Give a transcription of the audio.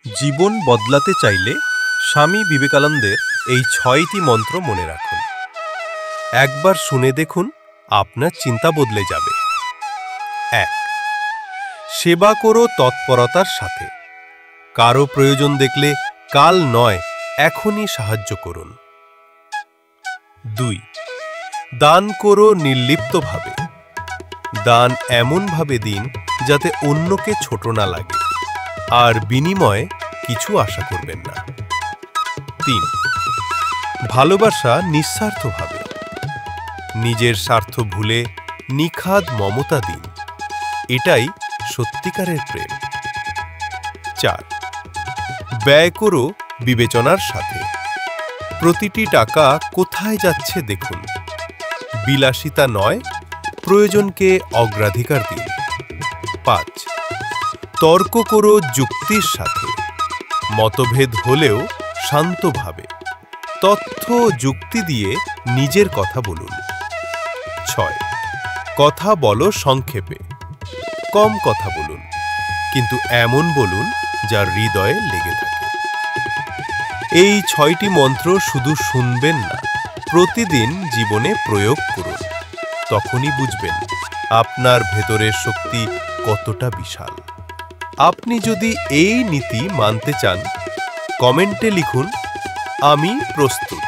জীবন বদলাতে চাইলে স্বামী বিবেকানন্দের এই ৬টি মন্ত্র মনে রাখুন। একবার শুনে দেখুন, আপনার চিন্তা বদলে যাবে। ১. সেবা করো তৎপরতার সাথে। কারো প্রয়োজন দেখলে কাল নয়, এখনই সাহায্য করুন। ২. দান করো নির্লিপ্তভাবে। দান এমনভাবে দিন যাতে অন্যকে ছোট না লাগে, আর বিনিময়ে কিছু আশা করবেন না। ৩. ভালোবাসা নিঃস্বার্থভাবে। নিজের স্বার্থ ভুলে নিখাদ মমতা দিন, এটাই সত্যিকারের প্রেম। ৪. ব্যয় করো বিবেচনার সাথে। প্রতিটি টাকা কোথায় যাচ্ছে দেখুন। বিলাসিতা নয়, প্রয়োজনকে অগ্রাধিকার দিন। ৫. তর্ক করো যুক্তির সাথে। মতভেদ হলেও শান্তভাবে তথ্য যুক্তি দিয়ে নিজের কথা বলুন। ৬. কথা বলো সংক্ষেপে। কম কথা বলুন, কিন্তু এমন বলুন যা হৃদয়ে লেগে থাকে। এই ৬টি মন্ত্র শুধু শুনবেন না, প্রতিদিন জীবনে প্রয়োগ করুন। তখনই বুঝবেন আপনার ভেতরের শক্তি কতটা বিশাল। আপনি যদি এই নীতি মানতে চান, কমেন্টে লিখুন, আমি প্রস্তুত।